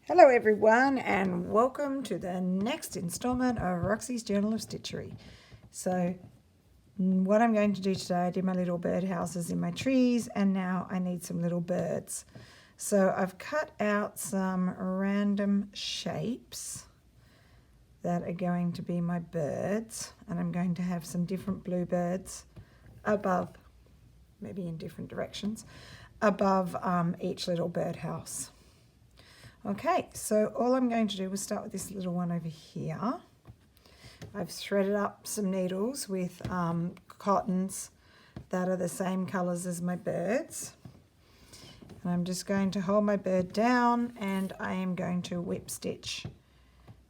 Hello everyone and welcome to the next installment of Roxy's Journal of Stitchery. So what I'm going to do today, I did my little bird houses in my trees and now I need some little birds. So I've cut out some random shapes that are going to be my birds, and I'm going to have some different bluebirds above, maybe in different directions, above each little birdhouse. Okay, so all I'm going to do is start with this little one over here. I've threaded up some needles with cottons that are the same colours as my birds. And I'm just going to hold my bird down and I am going to whip stitch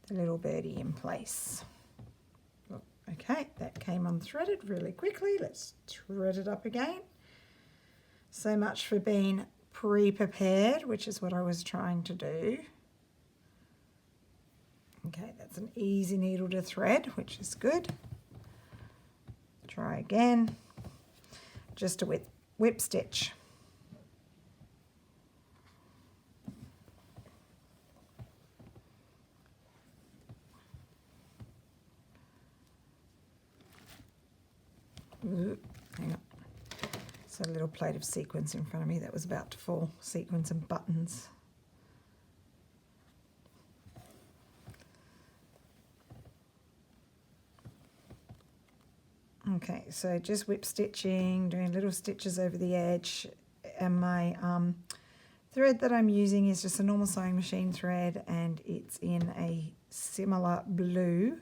the little birdie in place. Okay, that came unthreaded really quickly. Let's thread it up again. So much for being pre-prepared, which is what I was trying to do. Okay, that's an easy needle to thread, which is good. Try again, just a whip stitch. Ooh, hang on. So a little plate of sequins in front of me that was about to fall. Sequins and buttons. Okay, so just whip stitching, doing little stitches over the edge, and my thread that I'm using is just a normal sewing machine thread, and it's in a similar blue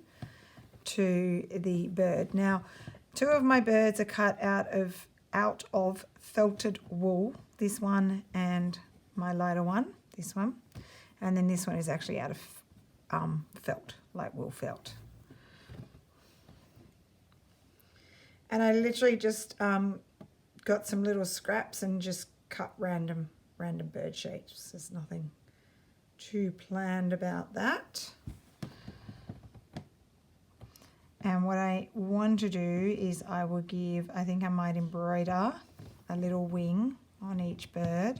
to the bird. Now, two of my birds are cut out of felted wool, this one and my lighter one, this one, and then this one is actually out of felt, like wool felt. And I literally just got some little scraps and just cut random bird shapes. There's nothing too planned about that. And what I want to do is I think I might embroider a little wing on each bird,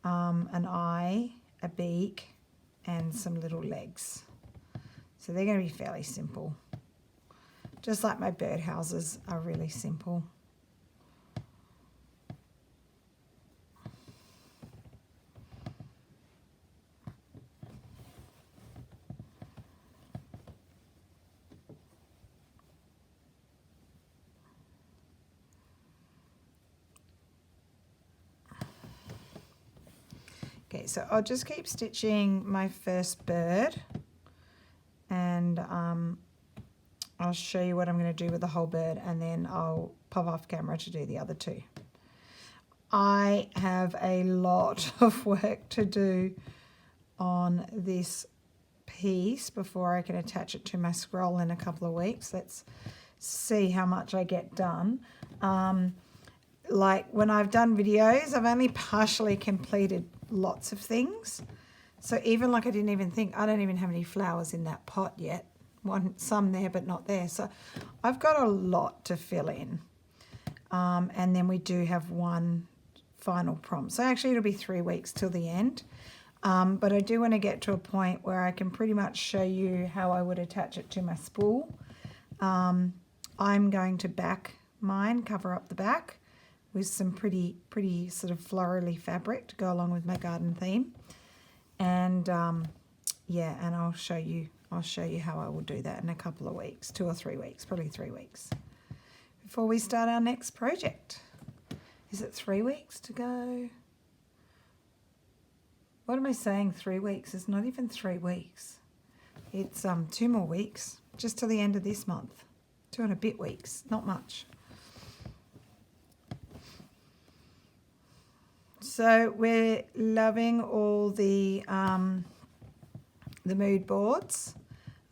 an eye, a beak, and some little legs. So they're going to be fairly simple. Just like my bird houses are really simple. Okay, so I'll just keep stitching my first bird, and I'll show you what I'm going to do with the whole bird, and then I'll pop off camera to do the other two. I have a lot of work to do on this piece before I can attach it to my scroll in a couple of weeks. Let's see how much I get done. Like when I've done videos, I've only partially completed lots of things. So even like I don't even have any flowers in that pot yet. Some there but not there. So I've got a lot to fill in. And then we do have one final prompt. So actually it'll be 3 weeks till the end. But I do want to get to a point where I can pretty much show you how I would attach it to my spool. I'm going to back mine, cover up the back with some pretty sort of florally fabric to go along with my garden theme. And yeah, and I'll show you how I will do that in a couple of weeks, 2 or 3 weeks, probably 3 weeks, before we start our next project. Is it 3 weeks to go? What am I saying, 3 weeks? It's not even 3 weeks. It's 2 more weeks, just till the end of this month. 2 and a bit weeks, not much. So we're loving all the mood boards.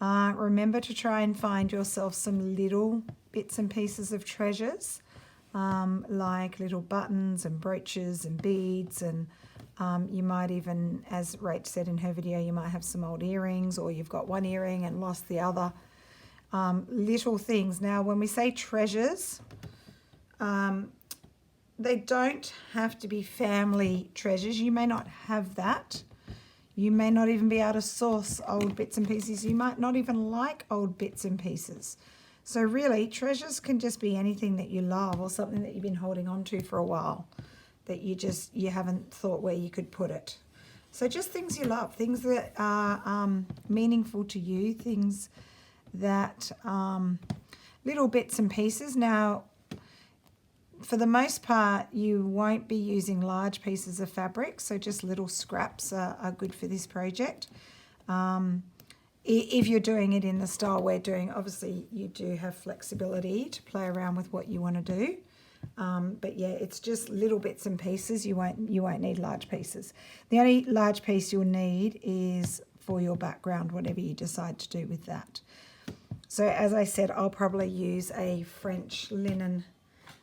Remember to try and find yourself some little bits and pieces of treasures, like little buttons and brooches and beads, and you might even, as Rach said in her video, you might have some old earrings, or you've got one earring and lost the other. Little things. Now, when we say treasures, they don't have to be family treasures. You may not have that You may not even be able to source old bits and pieces. You might not even like old bits and pieces. So really, treasures can just be anything that you love or something that you've been holding on to for a while that you haven't thought where you could put it. So just things you love, things that are meaningful to you, things that little bits and pieces. Now, for the most part, you won't be using large pieces of fabric, so just little scraps are good for this project. If you're doing it in the style we're doing, obviously you do have flexibility to play around with what you want to do. But yeah, it's just little bits and pieces. You won't need large pieces. The only large piece you'll need is for your background, whatever you decide to do with that. So as I said, I'll probably use a French linen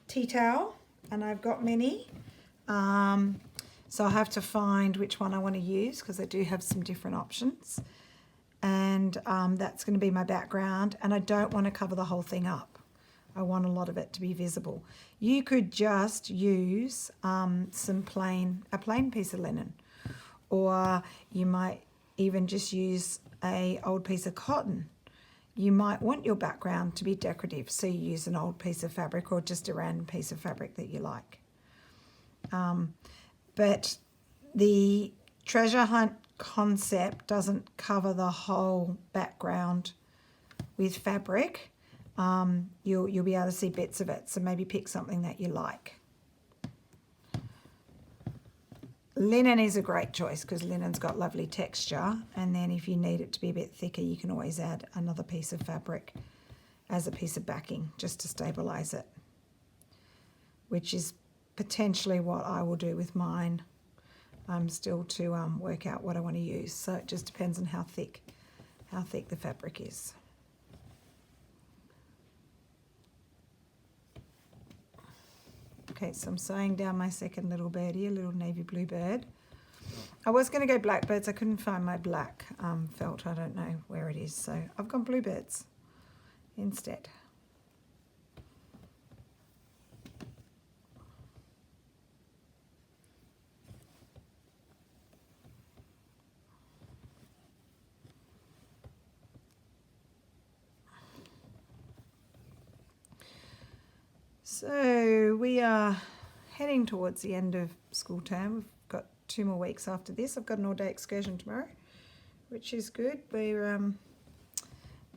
tea towel, and I've got many. So I'll have to find which one I want to use because I do have some different options. And that's going to be my background, and I don't want to cover the whole thing up. I want a lot of it to be visible. You could just use a plain piece of linen, or you might even just use a old piece of cotton. You might want your background to be decorative, so you use an old piece of fabric or just a random piece of fabric that you like. But the treasure hunt concept doesn't cover the whole background with fabric. You'll be able to see bits of it, so maybe pick something that you like. Linen is a great choice because linen's got lovely texture, and then if you need it to be a bit thicker, you can always add another piece of fabric as a piece of backing just to stabilize it, which is potentially what I will do with mine. I'm still to work out what I want to use, so it just depends on how thick the fabric is. Okay, so I'm sewing down my second little birdie, a little navy blue bird. I was going to go blackbirds. I couldn't find my black felt. I don't know where it is, so I've gone bluebirds instead. So we are heading towards the end of school term. We've got 2 more weeks after this. I've got an all-day excursion tomorrow, which is good. We're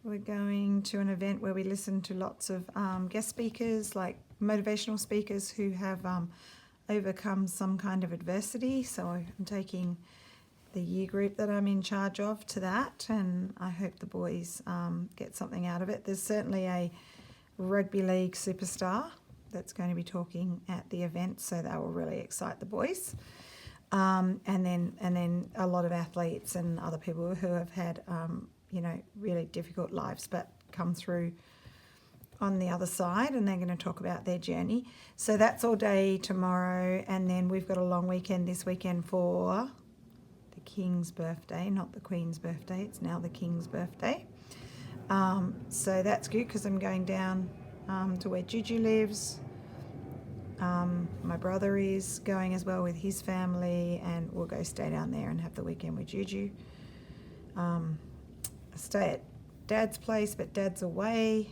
going to an event where we listen to lots of guest speakers, like motivational speakers who have overcome some kind of adversity. So I'm taking the year group that I'm in charge of to that, and I hope the boys get something out of it. There's certainly a rugby league superstar that's going to be talking at the event, so that will really excite the boys. And then a lot of athletes and other people who have had really difficult lives but come through on the other side, and they're going to talk about their journey. So that's all day tomorrow, and then we've got a long weekend this weekend for the King's birthday, not the Queen's birthday. It's now the King's birthday. So that's good because I'm going down to where Juju lives. My brother is going as well with his family, and we'll go stay down there and have the weekend with Juju. Stay at Dad's place, but Dad's away,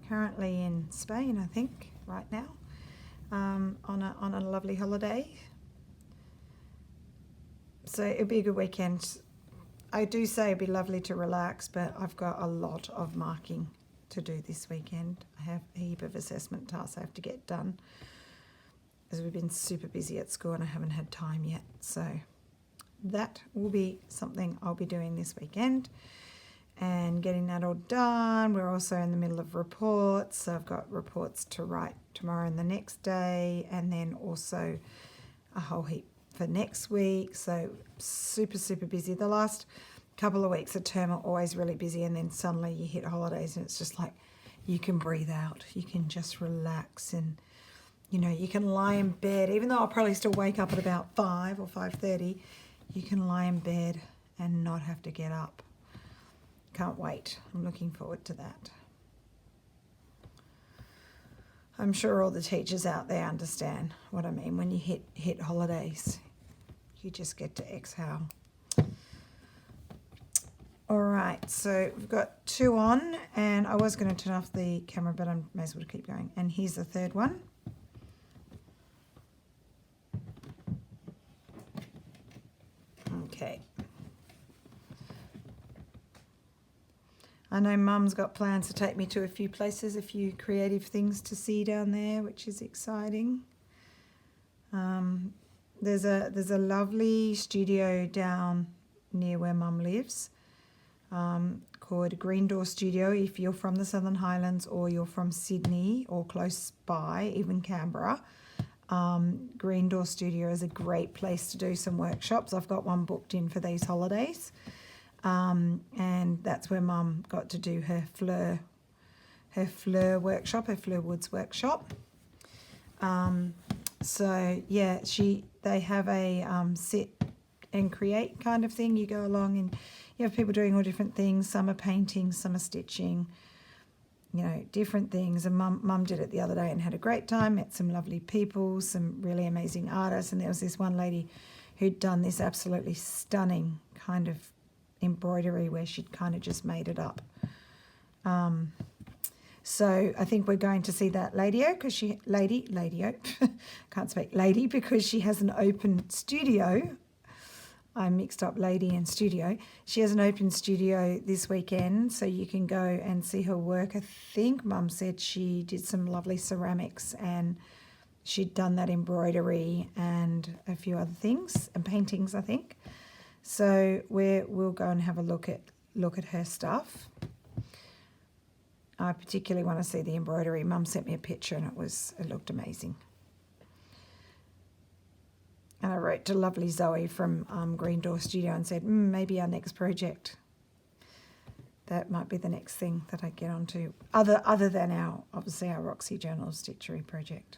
currently in Spain, I think, right now, on a lovely holiday. So it'll be a good weekend. I do say it'd be lovely to relax, but I've got a lot of marking to do this weekend. I have a heap of assessment tasks I have to get done, as we've been super busy at school and I haven't had time yet. So that will be something I'll be doing this weekend and getting that all done. We're also in the middle of reports, so I've got reports to write tomorrow and the next day, and then also a whole heap for next week. So super busy. The last couple of weeks of term are always really busy, and then suddenly you hit holidays and it's just like you can breathe out, you can just relax, and you can lie in bed. Even though I'll probably still wake up at about 5 or 5:30, you can lie in bed and not have to get up. Can't wait. I'm looking forward to that. I'm sure all the teachers out there understand what I mean when you hit holidays. You just get to exhale. All right, so we've got 2 on, and I was going to turn off the camera, but I may as well keep going. And here's the 3rd one. Okay. I know Mum's got plans to take me to a few places, a few creative things to see down there, which is exciting. There's a lovely studio down near where Mum lives, called Green Door Studio. If you're from the Southern Highlands or you're from Sydney or close by, even Canberra, Green Door Studio is a great place to do some workshops. I've got one booked in for these holidays, and that's where Mum got to do her fleur workshop, her fleur woods workshop. So yeah, they have a sit and create kind of thing. You go along and you have people doing all different things. Some are painting, some are stitching, you know, different things. And Mum did it the other day and had a great time, met some lovely people, some really amazing artists. And there was this one lady who'd done this absolutely stunning kind of embroidery where she'd kind of just made it up. So I think we're going to see that lady because she because she has an open studio. I mixed up lady and studio. She has an open studio this weekend, so you can go and see her work. I think Mum said she did some lovely ceramics and she'd done that embroidery and a few other things and paintings, I think. So we'll go and have a look at her stuff. I particularly want to see the embroidery. Mum sent me a picture and it looked amazing. And I wrote to lovely Zoe from Green Door Studio and said, maybe our next project. That might be the next thing that I get onto, other than our Roxy Journal of Stitchery project.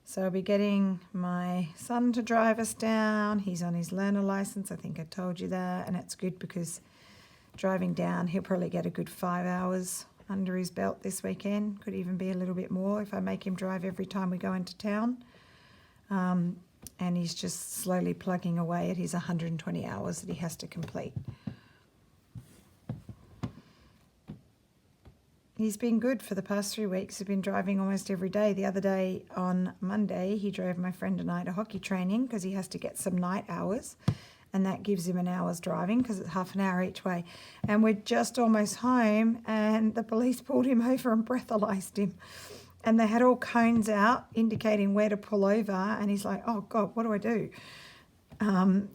So I'll be getting my son to drive us down. He's on his learner license. I think I told you that. And it's good because driving down, he'll probably get a good 5 hours under his belt this weekend. Could even be a little bit more if I make him drive every time we go into town. And he's just slowly plugging away at his 120 hours that he has to complete. He's been good for the past 3 weeks. He's been driving almost every day. The other day on Monday, he drove my friend and I to hockey training because he has to get some night hours, and that gives him an hour's driving because it's half an hour each way. And we're just almost home, and the police pulled him over and breathalyzed him. And they had all cones out indicating where to pull over, and he's like, oh God, what do I do?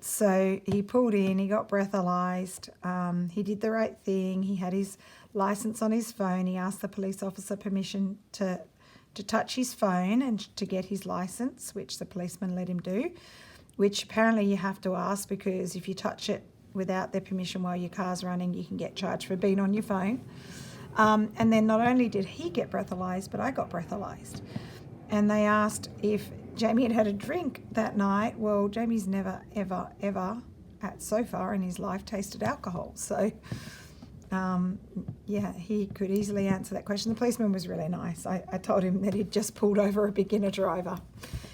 So he pulled in, he got breathalyzed, he did the right thing, he had his license on his phone, he asked the police officer permission to touch his phone and to get his license, which the policeman let him do, which apparently you have to ask because if you touch it without their permission while your car's running, you can get charged for being on your phone. And then not only did he get breathalyzed, but I got breathalyzed. And they asked if Jamie had had a drink that night. Well, Jamie's never, ever, ever, so far in his life, tasted alcohol. So, yeah, he could easily answer that question. The policeman was really nice. I told him that he'd just pulled over a beginner driver.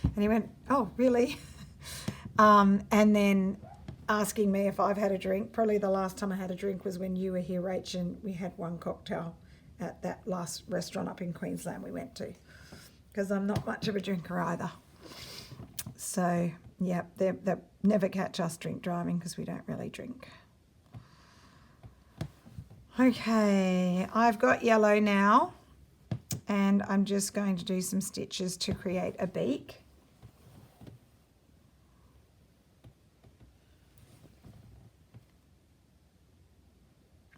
And he went, oh, really? And then asking me if I've had a drink. Probably the last time I had a drink was when you were here, Rach, and we had one cocktail at that last restaurant up in Queensland we went to. Because I'm not much of a drinker either. So, yeah, they never catch us drink driving because we don't really drink. Okay, I've got yellow now, and I'm just going to do some stitches to create a beak.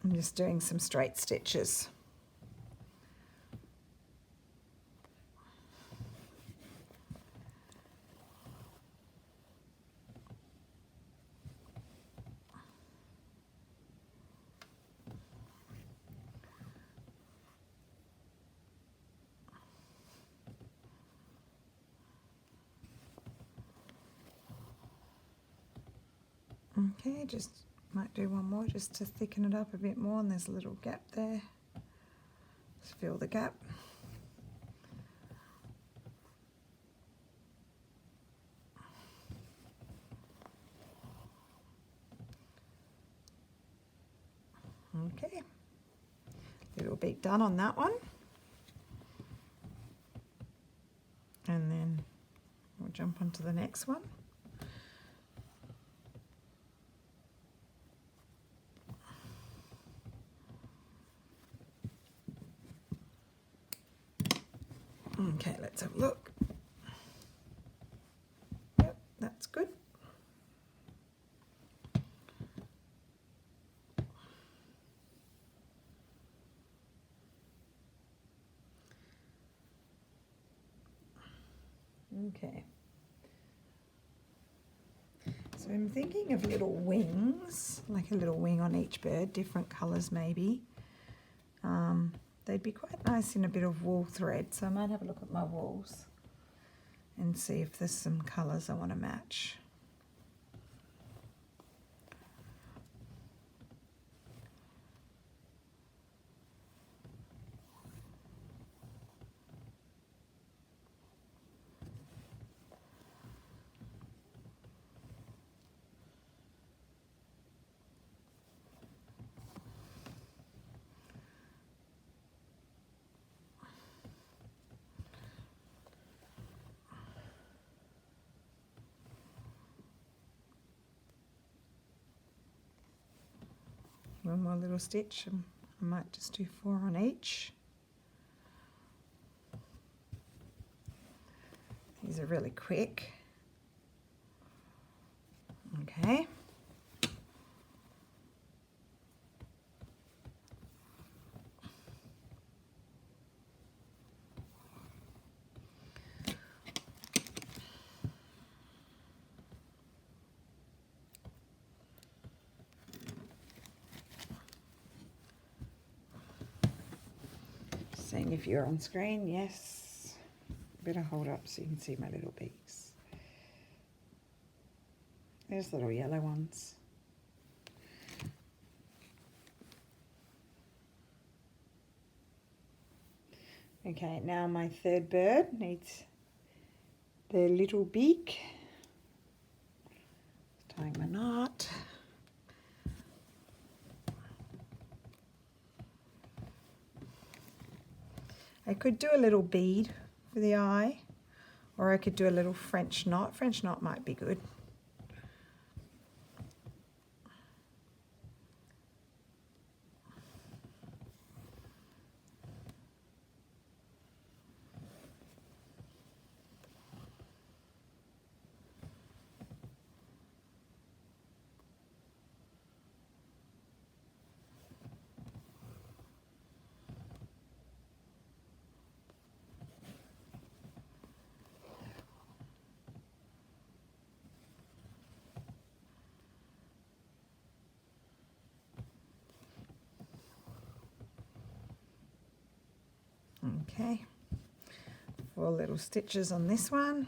I'm just doing some straight stitches. Okay, just might do one more just to thicken it up a bit more, and there's a little gap there. Let's fill the gap. little bead done on that one. And then we'll jump onto the next one. Okay, let's have a look. Yep, that's good. Okay. So I'm thinking of little wings, like a little wing on each bird, different colours maybe. They'd be quite nice in a bit of wool thread, so I might have a look at my wools and see if there's some colours I want to match. One more little stitch, and I might just do 4 on each. These are really quick. Okay. Seeing if you're on screen, yes. Better hold up so you can see my little beaks. There's little yellow ones. Okay, now my third bird needs their little beak. Tying my knot. I could do a little bead for the eye, or I could do a little French knot. French knot might be good. Okay, 4 little stitches on this one.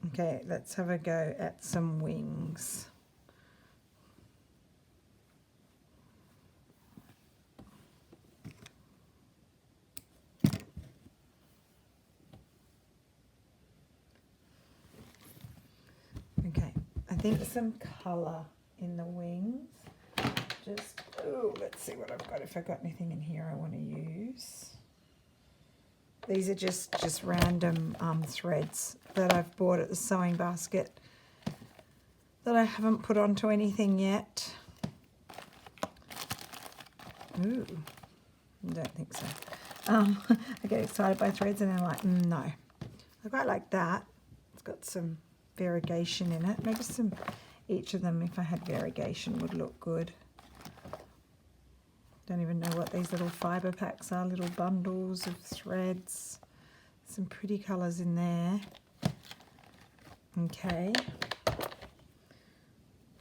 Okay, let's have a go at some wings. Okay, I think some colour in the wings. Just, oh, let's see what I've got, if I've got anything in here I want to use. These are just random threads that I've bought at the sewing basket that I haven't put onto anything yet. Ooh, I don't think so. I get excited by threads and I'm like, no. I quite like that. It's got some variegation in it. Maybe some, each of them, if I had variegation, would look good. Don't even know what these little fibre packs are, little bundles of threads. Some pretty colours in there. Okay.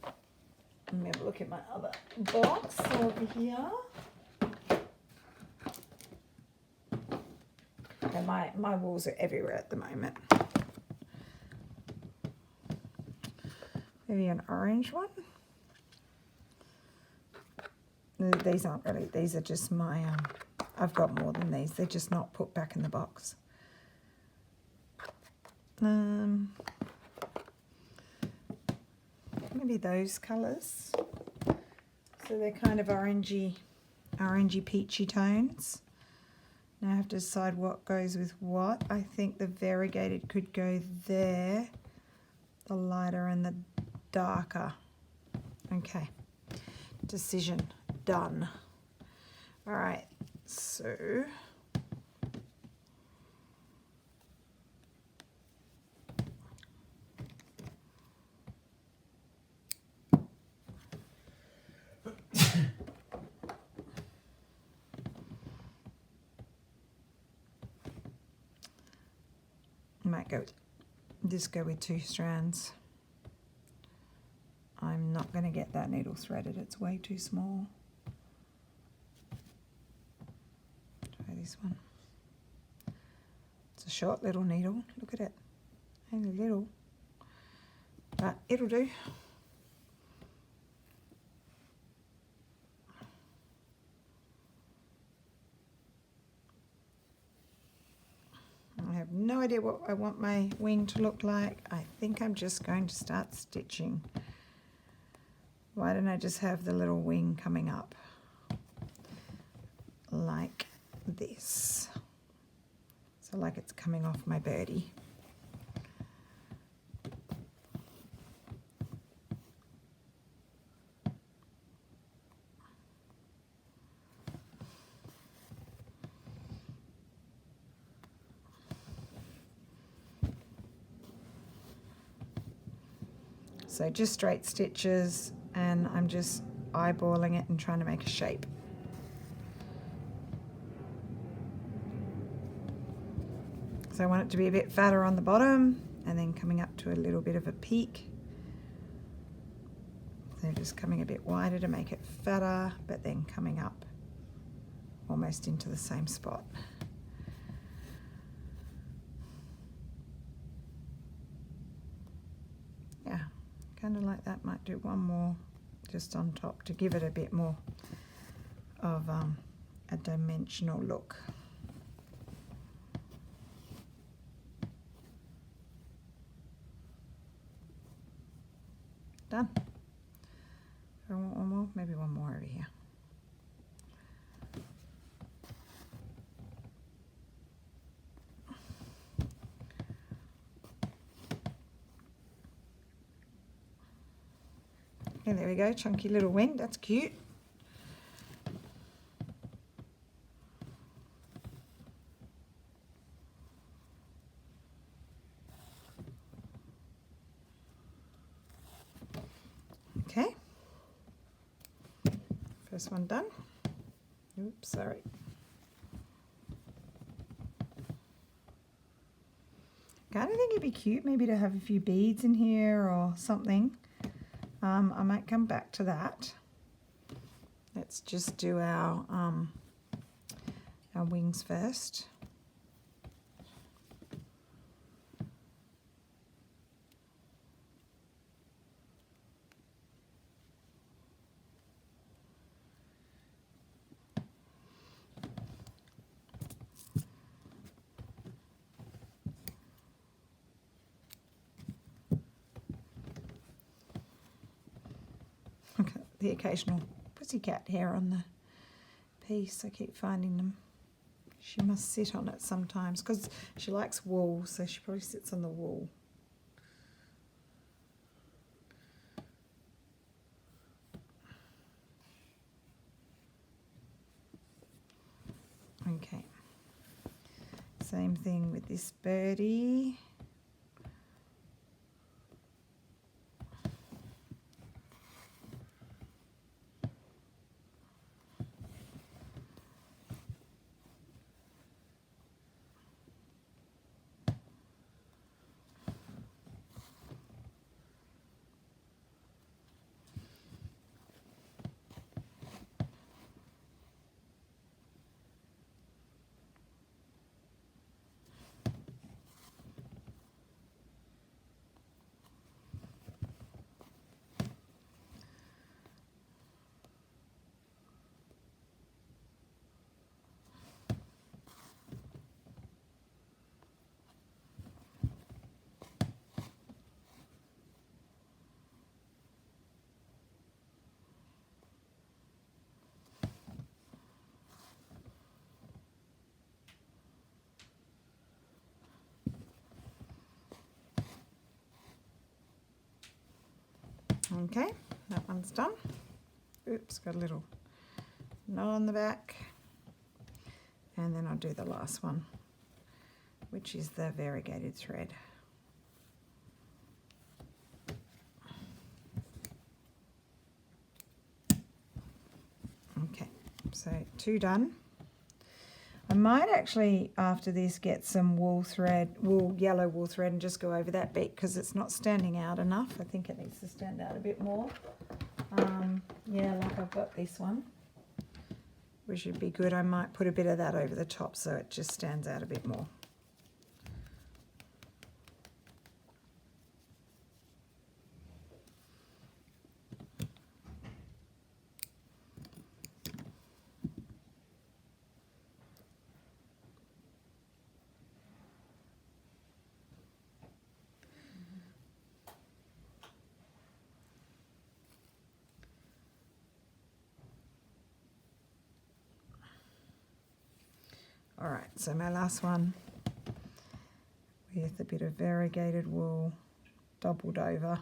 Let me have a look at my other box over here. And my walls are everywhere at the moment. Maybe an orange one. These aren't really, these are just my, I've got more than these. They're just not put back in the box. Maybe those colours. So they're kind of orangey peachy tones. Now I have to decide what goes with what. I think the variegated could go there, the lighter and the darker. Okay, decision done. All right, so might go with 2 strands. I'm not going to get that needle threaded, it's way too small. Try this one. It's a short little needle, look at it, only little, but it'll do. I have no idea what I want my wing to look like. I think I'm just going to start stitching. Why don't I just have the little wing coming up like this? So like it's coming off my birdie. So just straight stitches, and I'm just eyeballing it and trying to make a shape. So I want it to be a bit fatter on the bottom and then coming up to a little bit of a peak. So just coming a bit wider to make it fatter, but then coming up almost into the same spot. Yeah, kind of like that. Might do one more just on top to give it a bit more of a dimensional look. Done. Do I want one more? Maybe one more over here. Okay, there we go, chunky little wing, that's cute. Okay, first one done. Oops, sorry. Kind of think it'd be cute maybe to have a few beads in here or something. I might come back to that. Let's just do our wings first. The occasional pussycat hair on the piece. I keep finding them. She must sit on it sometimes because she likes wool, so she probably sits on the wool. Okay. Same thing with this birdie. Okay, that one's done. Oops, got a little knot on the back. And then I'll do the last one, which is the variegated thread. Okay, so 2 done. I might actually, after this, get some yellow wool thread and just go over that bit because it's not standing out enough. I think it needs to stand out a bit more. Yeah, like I've got this one, which would be good. I might put a bit of that over the top so it just stands out a bit more. All right, so my last one with a bit of variegated wool, doubled over.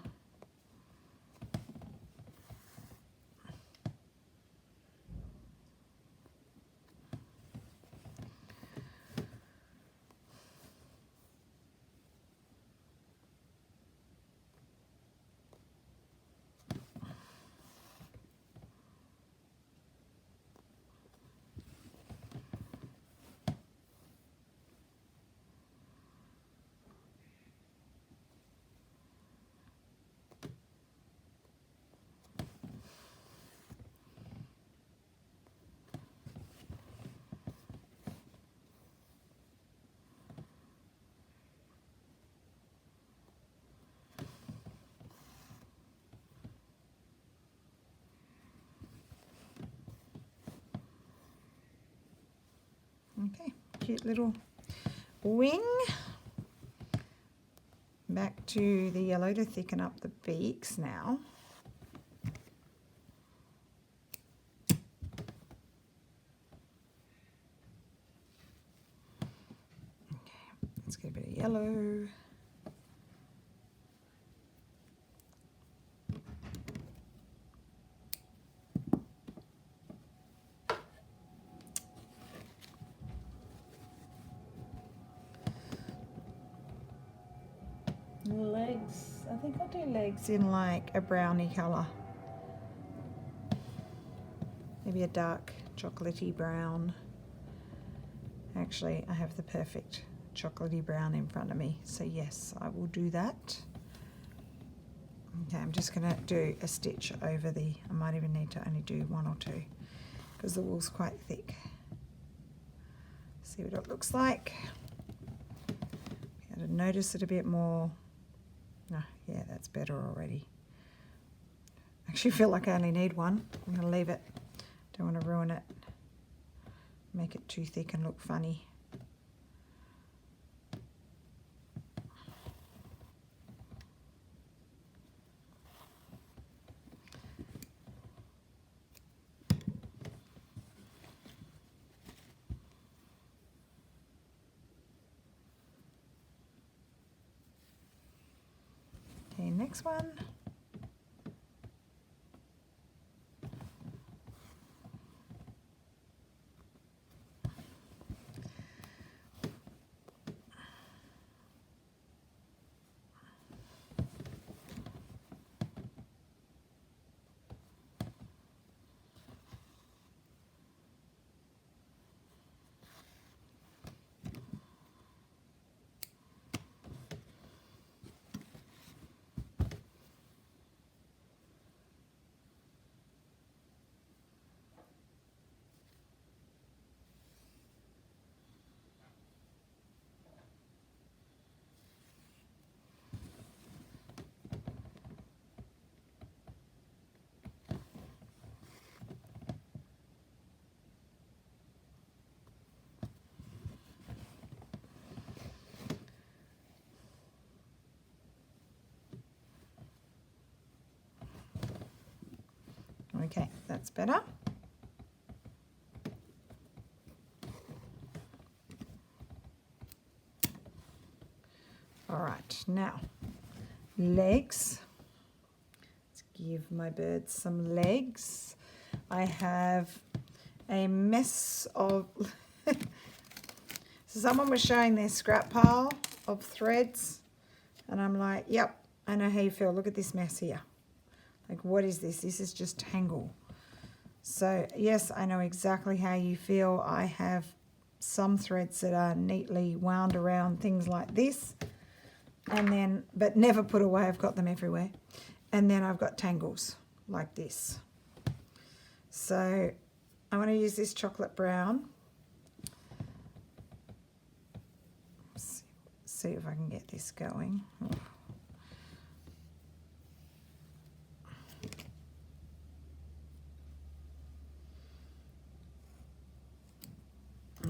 Okay, cute little wing. Back to the yellow to thicken up the beaks now. Okay, let's get a bit of yellow. Legs, I think I'll do legs in like a browny colour. Maybe a dark chocolatey brown. Actually, I have the perfect chocolatey brown in front of me, so yes, I will do that. Okay, I'm just going to do a stitch over the, I might even need to only do 1 or 2 because the wool's quite thick. See what it looks like. Got to notice it a bit more. No, yeah, that's better already. I actually feel like I only need 1. I'm going to leave it. Don't want to ruin it. Make it too thick and look funny. Okay, next one. Okay, that's better. All right, now legs. Let's give my birds some legs. I have a mess of... So someone was showing their scrap pile of threads, and I'm like, yep, I know how you feel. Look at this mess here. Like, what is this? This is just tangle. So yes, I know exactly how you feel. I have some threads that are neatly wound around things like this, and then, but never put away. I've got them everywhere. And then I've got tangles like this. So I want to use this chocolate brown. See if I can get this going.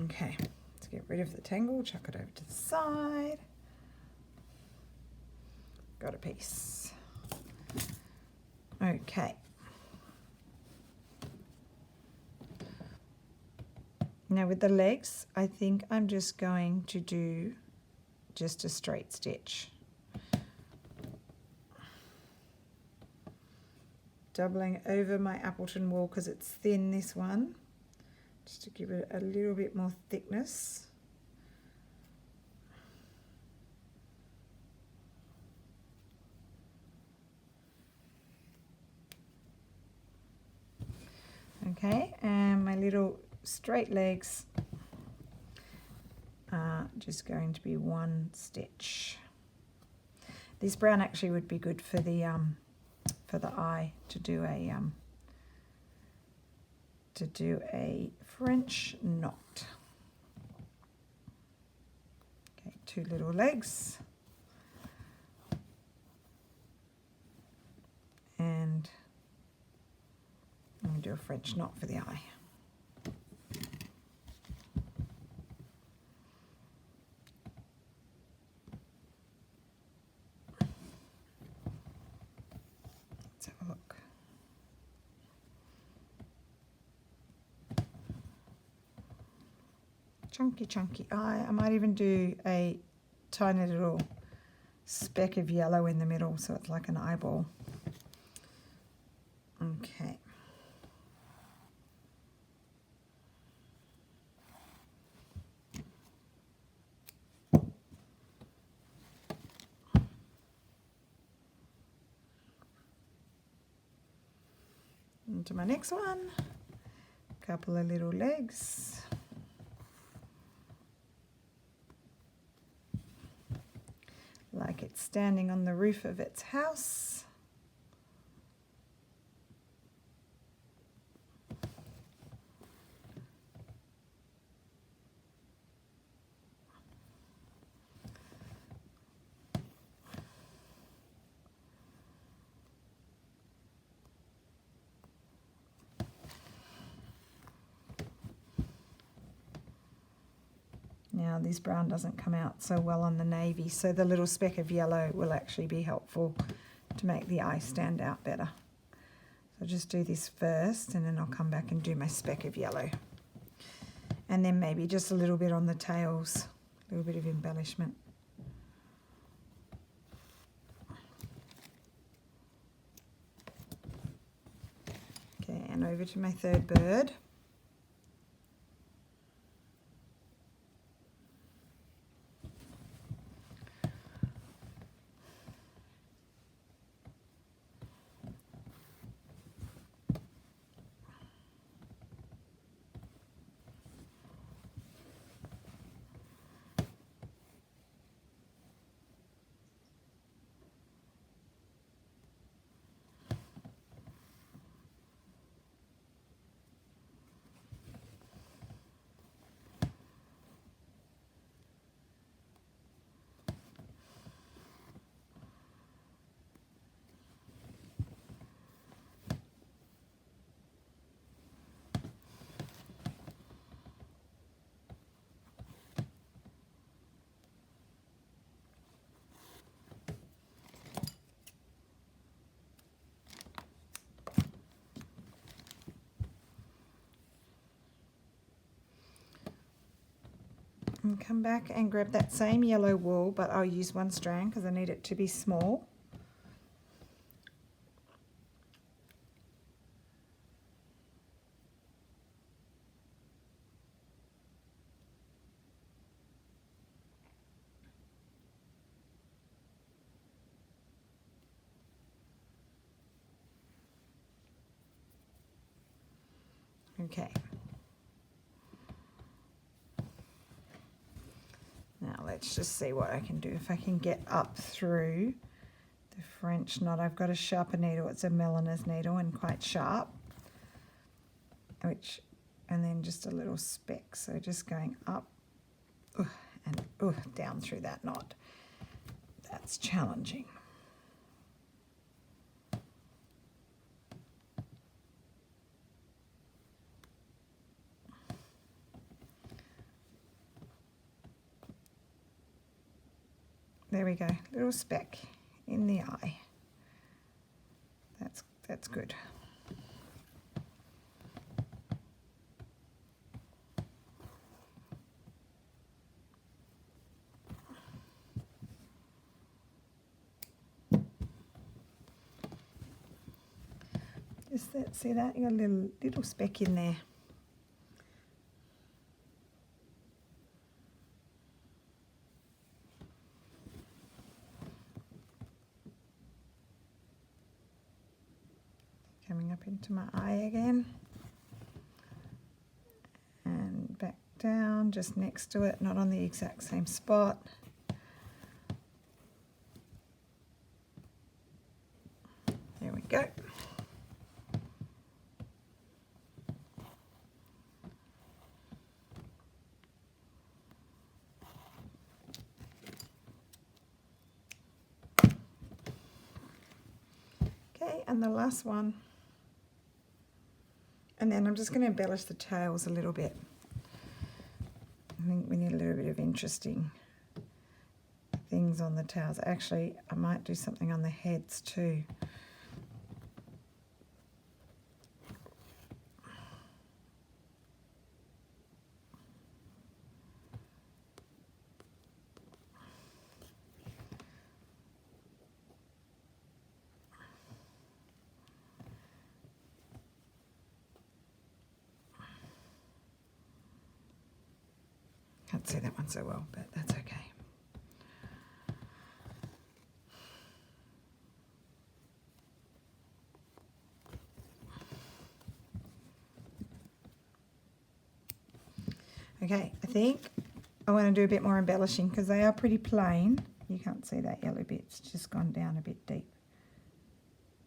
Okay, let's get rid of the tangle, chuck it over to the side. Got a piece. Okay. Now with the legs, I think I'm just going to do just a straight stitch. Doubling over my Appleton wool because it's thin, this one, just to give it a little bit more thickness. Okay, and my little straight legs are just going to be one stitch. This brown actually would be good for the eye, to do a French knot. Okay, 2 little legs, and I'm going to do a French knot for the eye. Let's have a look. Chunky eye. I might even do a tiny little speck of yellow in the middle so it's like an eyeball. Okay. Into my next one, a couple of little legs. Like it's standing on the roof of its house. Now this brown doesn't come out so well on the navy, so the little speck of yellow will actually be helpful to make the eye stand out better. So I'll just do this first, and then I'll come back and do my speck of yellow. And then maybe just a little bit on the tails, a little bit of embellishment. Okay, and over to my third bird. And come back and grab that same yellow wool, but I'll use one strand because I need it to be small. Okay. Now let's just see what I can do. If I can get up through the French knot, I've got a sharper needle. It's a milliner's needle and quite sharp, and then just a little speck. So just going up and down through that knot. That's challenging. There we go, little speck in the eye. That's good. Just that, see that? You got a little speck in there. Coming up into my eye again. And back down, just next to it, not on the exact same spot. There we go. Okay, and the last one. And then I'm just going to embellish the tails a little bit. I think we need a little bit of interesting things on the tails. Actually, I might do something on the heads too. Can't see that one so well, but that's okay. Okay, I think I want to do a bit more embellishing because they are pretty plain. You can't see that yellow bit, it's just gone down a bit deep.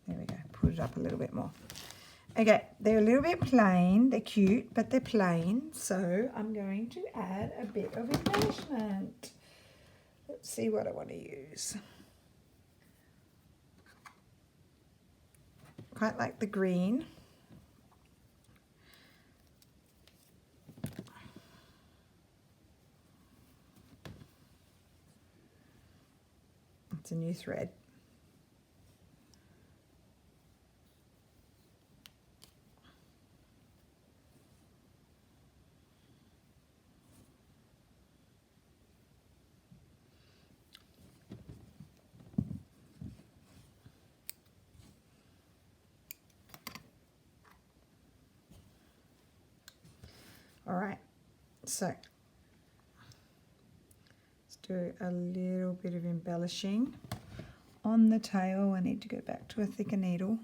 There we go, put it up a little bit more. Okay, they're a little bit plain, they're cute, but they're plain, so I'm going to add a bit of embellishment. Let's see what I want to use. Quite like the green. It's a new thread. All right, so let's do a little bit of embellishing on the tail. I need to go back to a thicker needle.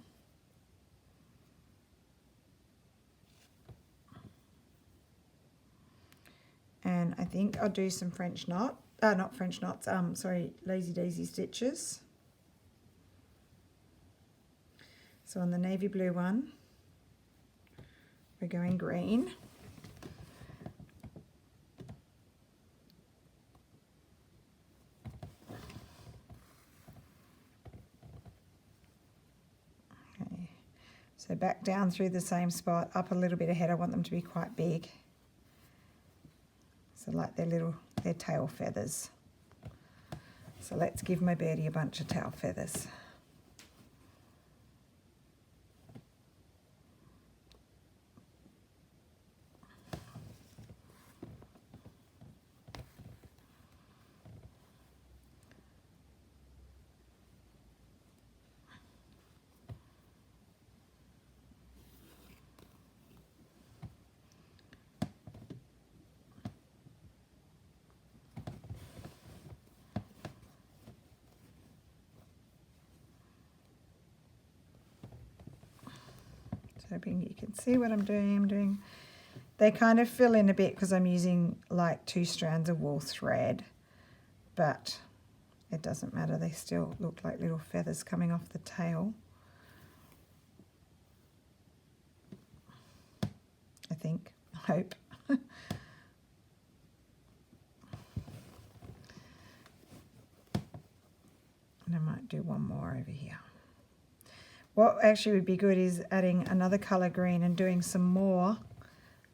And I think I'll do some French knot, not French knots, sorry, lazy daisy stitches. So on the navy blue one, we're going green. So back down through the same spot, up a little bit ahead. I want them to be quite big. So like their tail feathers. So let's give my birdie a bunch of tail feathers. hoping you can see what I'm doing. They kind of fill in a bit because I'm using like 2 strands of wool thread, but it doesn't matter. They still look like little feathers coming off the tail. I think, I hope. And I might do one more over here. What actually would be good is adding another colour green and doing some more.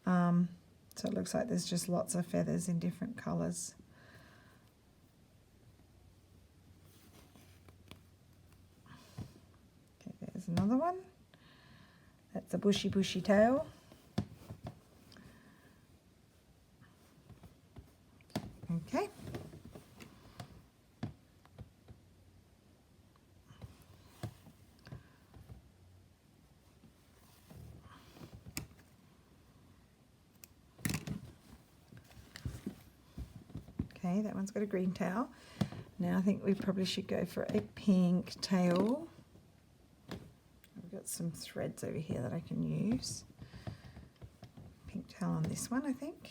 So it looks like there's just lots of feathers in different colours. Okay, there's another one. That's a bushy tail. Okay. Okay, that one's got a green tail. Now I think we probably should go for a pink tail. I've got some threads over here that I can use. Pink tail on this one, I think.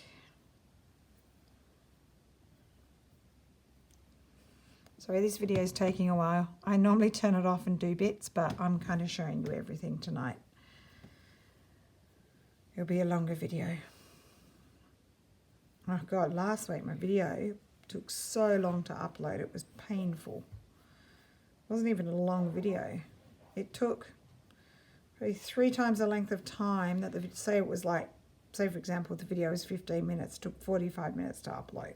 Sorry, this video is taking a while. I normally turn it off and do bits, but I'm kind of showing you everything tonight. It'll be a longer video. Oh God, last week my video took so long to upload, it was painful. It wasn't even a long video. It took probably 3 times the length of time that say it was like, say for example, the video was 15 minutes, it took 45 minutes to upload.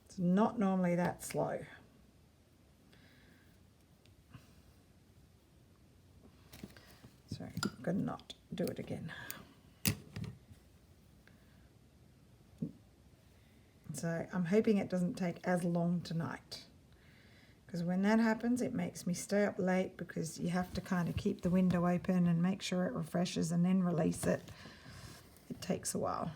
It's not normally that slow. Sorry, I'm going to not do it again. So I'm hoping it doesn't take as long tonight, because when that happens it makes me stay up late, because you have to kind of keep the window open and make sure it refreshes and then release it. It takes a while.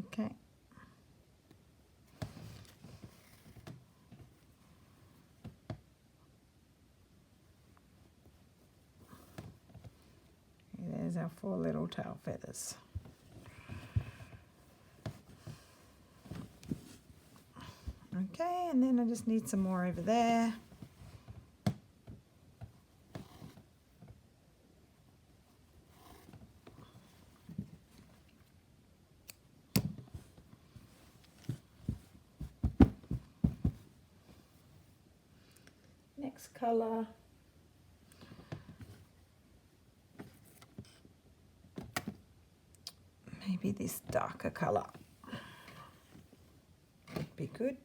Okay. There's our 4 little tail feathers. Okay, and then I just need some more over there. Next colour. Maybe this darker colour would be good.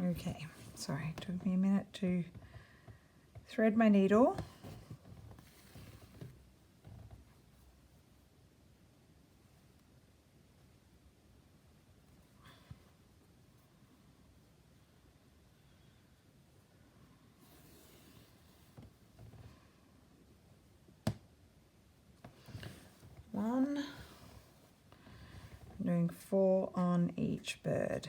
Okay, sorry, it took me a minute to thread my needle. One, I'm doing 4 on each bird.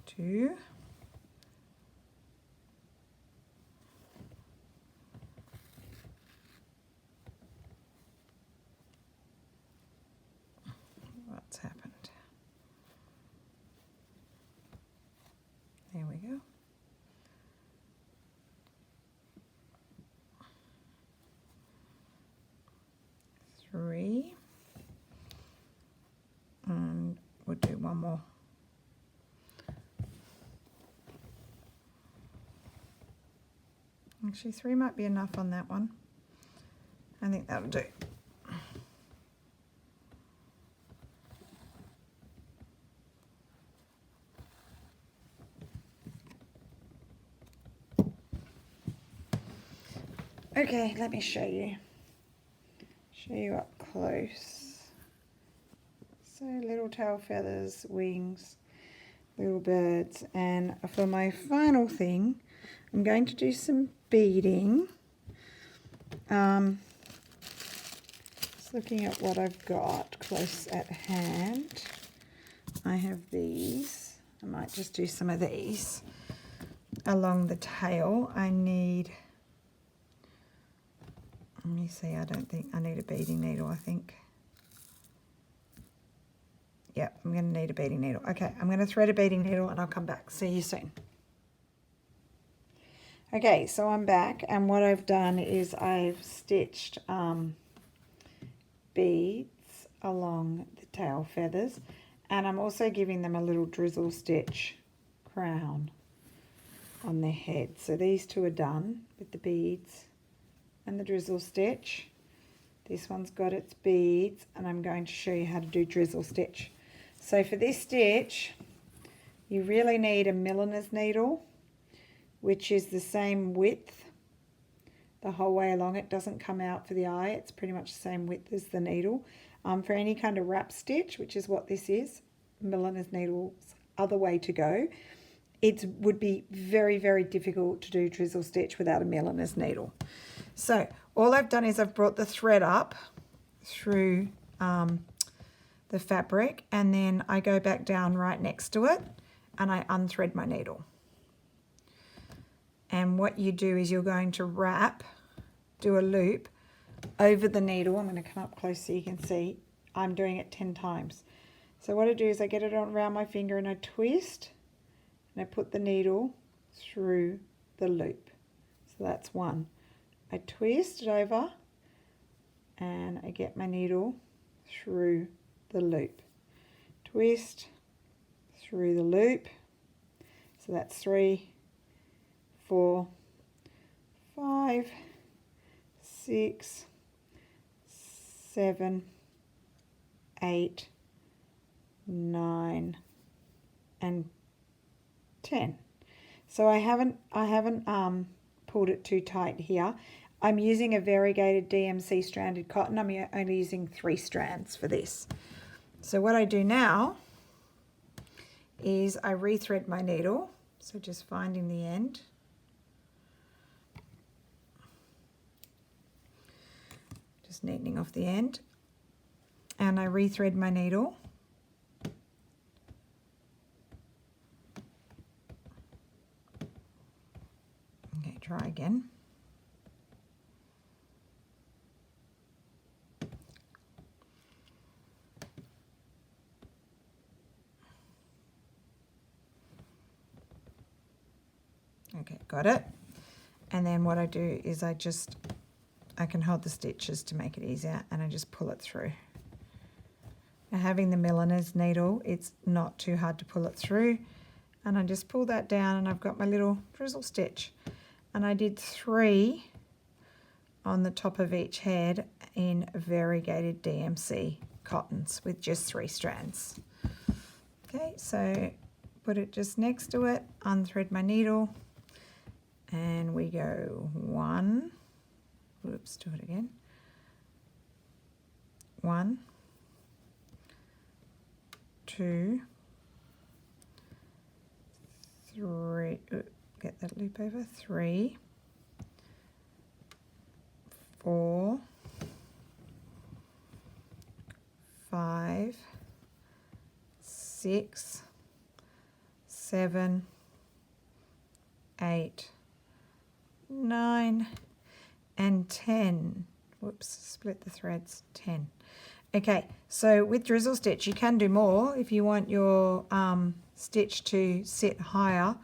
Two. What's happened? There we go. Three. And we'll do one more. Actually, 3 might be enough on that one. I think that'll do. Okay, let me show you up close. So little tail feathers, wings, little birds, and for my final thing, I'm going to do some beading. Just looking at what I've got close at hand. I have these. I might just do some of these along the tail. I need, let me see, I don't think I need a beading needle, I think. Yeah, I'm going to need a beading needle. Okay, I'm going to thread a beading needle and I'll come back. See you soon. Okay, so I'm back, and what I've done is I've stitched beads along the tail feathers, and I'm also giving them a little drizzle stitch crown on their head. So these two are done with the beads and the drizzle stitch. This one's got its beads, and I'm going to show you how to do drizzle stitch. So for this stitch, you really need a milliner's needle, which is the same width the whole way along. It doesn't come out for the eye. It's pretty much the same width as the needle. For any kind of wrap stitch, which is what this is, milliner's needle's other way to go. It would be very, very difficult to do drizzle stitch without a milliner's needle. So all I've done is I've brought the thread up through the fabric, and then I go back down right next to it and I unthread my needle. And what you do is you're going to wrap, do a loop over the needle. I'm going to come up close so you can see. I'm doing it 10 times. So what I do is I get it around my finger and I twist, and I put the needle through the loop. So that's one. I twist it over and I get my needle through the loop. Twist through the loop. So that's 3, 4, 5, 6, 7, 8, 9, and 10. So I haven't pulled it too tight here. I'm using a variegated DMC stranded cotton. I'm only using 3 strands for this. So what I do now is I rethread my needle. So just finding the end. Just neatening off the end, and I rethread my needle. Okay, try again. Okay, got it. And then what I do is I can hold the stitches to make it easier, and I just pull it through. Now, having the milliner's needle, it's not too hard to pull it through. And I just pull that down and I've got my little drizzle stitch. And I did 3 on the top of each head in variegated DMC cottons with just 3 strands. Okay, so put it just next to it, unthread my needle, and we go 1, whoops, do it again, 1, 2, 3, get that loop over, 3, 4, 5, 6, 7, 8, 9, and 10. Whoops, split the threads, 10. Okay, so with drizzle stitch you can do more if you want your stitch to sit higher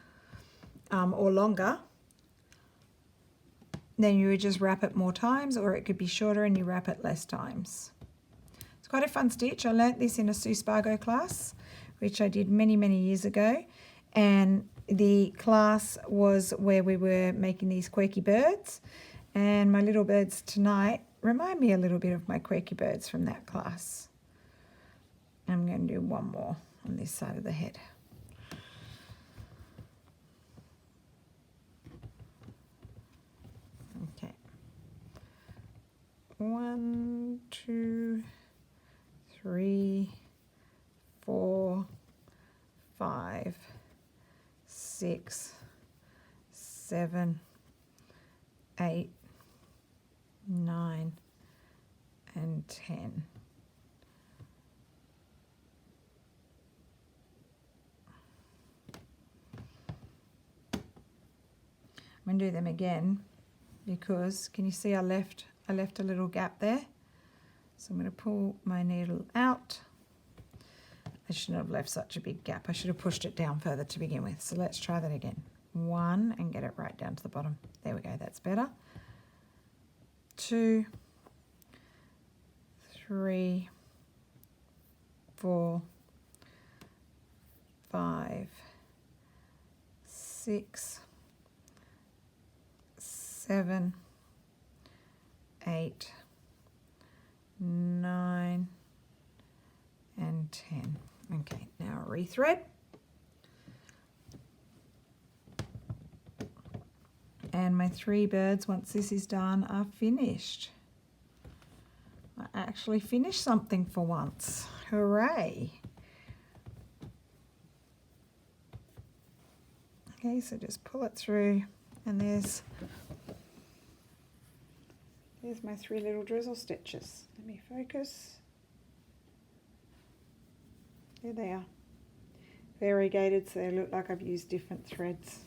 or longer. Then you would just wrap it more times, or it could be shorter and you wrap it less times. It's quite a fun stitch. I learnt this in a Sue Spargo class, which I did many, many years ago. And the class was where we were making these quirky birds. And my little birds tonight remind me a little bit of my quirky birds from that class. I'm going to do one more on this side of the head. Okay. 1, 2, 3, 4, 5, 6, 7, 8, 9, and 10. I'm going to do them again because can you see I left a little gap there? So I'm going to pull my needle out. I shouldn't have left such a big gap. I should have pushed it down further to begin with. So let's try that again. 1 and get it right down to the bottom. There we go, that's better. 2, 3, 4, 5, 6, 7, 8, 9, and 10. Okay, now rethread. And my 3 birds, once this is done, are finished. I actually finished something for once. Hooray! Okay, so just pull it through, and there's my 3 little drizzle stitches. Let me focus. There they are. Variegated, so they look like I've used different threads.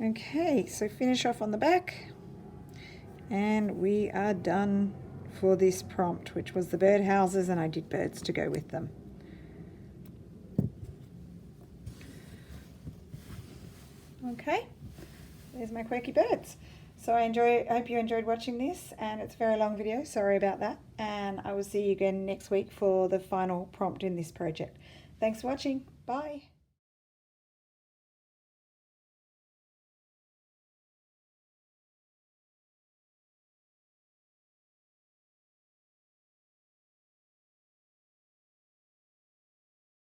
Okay, so finish off on the back, and we are done for this prompt, which was the birdhouses, and I did birds to go with them. Okay, there's my quirky birds. So I hope you enjoyed watching this, and it's a very long video, sorry about that, and I will see you again next week for the final prompt in this project. Thanks for watching, bye.